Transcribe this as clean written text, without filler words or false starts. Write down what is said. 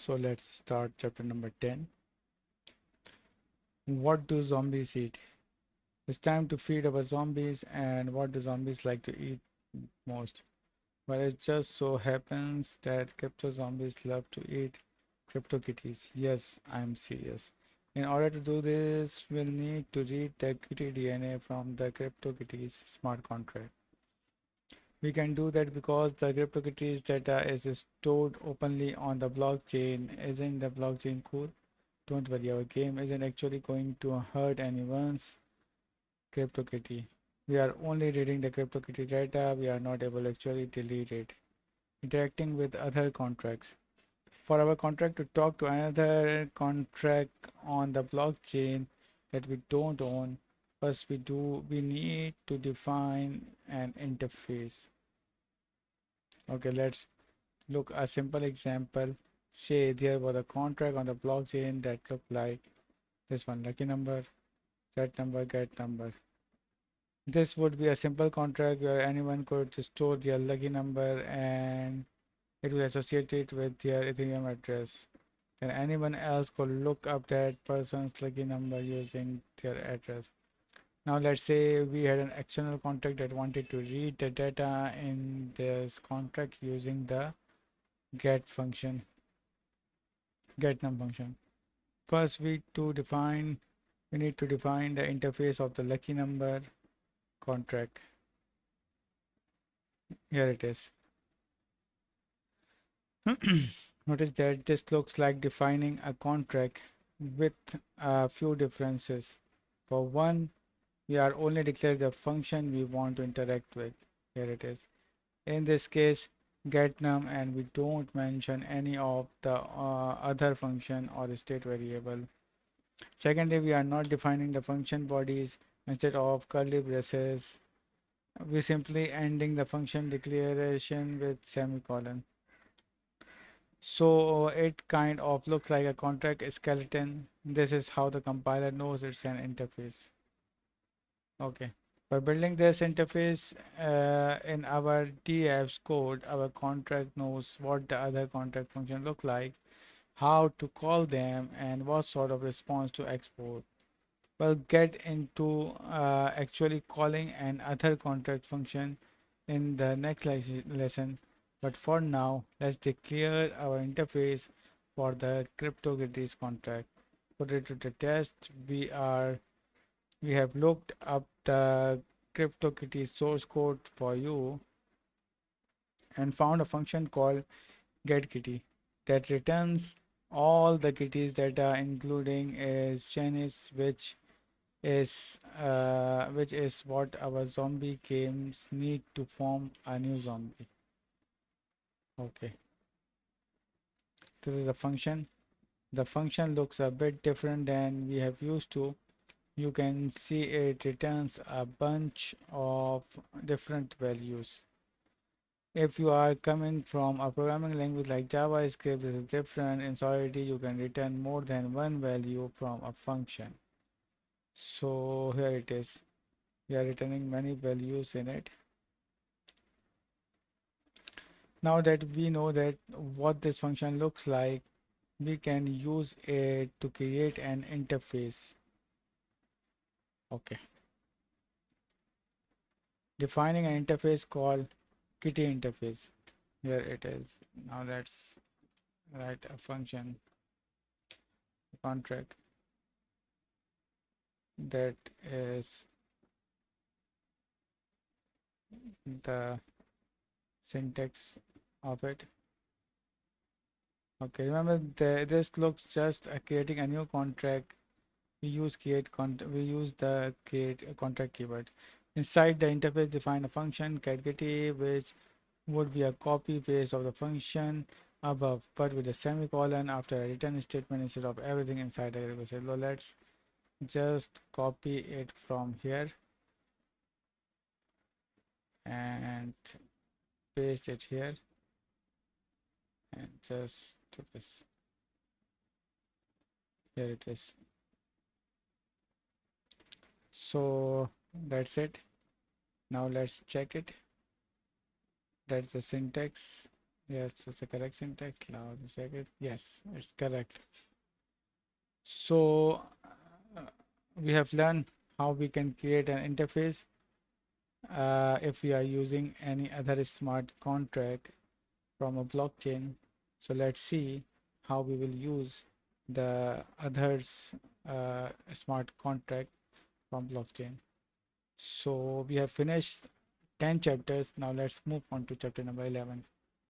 So let's start chapter number 10. What do zombies eat? It's time to feed our zombies, and what do zombies like to eat most? Well, it just so happens that crypto zombies love to eat crypto kitties. Yes, I'm serious. In order to do this, we'll need to read the kitty DNA from the crypto kitties smart contract. We can do that because the CryptoKitties data is stored openly on the blockchain. Isn't the blockchain cool? Don't worry, our game isn't actually going to hurt anyone's CryptoKitty. We are only reading the CryptoKitty data, we are not able to actually delete it. Interacting with other contracts. For our contract to talk to another contract on the blockchain that we don't own, first we need to define an interface. Okay, let's look a simple example. Say there was a contract on the blockchain that looked like this one: lucky number, set number, get number. This would be a simple contract where anyone could store their lucky number and it will associate it with their Ethereum address. Then anyone else could look up that person's lucky number using their address. Now let's say we had an external contract that wanted to read the data in this contract using the get function, getNum function. First, we need to define the interface of the lucky number contract. Here it is. Notice that this looks like defining a contract with a few differences. For one, we are only declaring the function we want to interact with. Here it is. In this case, getNum, and we don't mention any of the other function or state variable. Secondly, we are not defining the function bodies. Instead of curly braces, we simply ending the function declaration with semicolon. So it kind of looks like a contract skeleton. This is how the compiler knows it's an interface. Okay. By building this interface in our DF's code, our contract knows what the other contract function look like, how to call them, and what sort of response to export. We'll get into actually calling an other contract function in the next lesson, but for now let's declare our interface for the CryptoKitties contract. Put it to the test. We have looked up the CryptoKitties source code for you and found a function called getKitty that returns all the kitties data including is Janice, which is what our zombie games need to form a new zombie. Okay, this is the function. The function looks a bit different than we have used to. You can see it returns a bunch of different values. If you are coming from a programming language like JavaScript, this is different. In Solidity, you can return more than one value from a function. So here it is. We are returning many values in it. Now that we know that what this function looks like, we can use it to create an interface. Okay. Defining an interface called kitty interface. Here it is. Now let's write a function contract that is the syntax of it. Okay, remember this looks just creating a new contract. We use the create contract keyword. Inside the interface, define a function getKitty, which would be a copy paste of the function above, but with a semicolon after a return statement instead of everything inside the variable. So let's just copy it from here and paste it here and just do this. Here it is. So that's it. Now let's check it. That's the syntax. Yes, it's a correct syntax. Now check it. Yes, it's correct. So uh, we have learned how we can create an interface if we are using any other smart contract from a blockchain. So let's see how we will use the others smart contract from blockchain. So we have finished 10 chapters. Now let's move on to chapter number 11.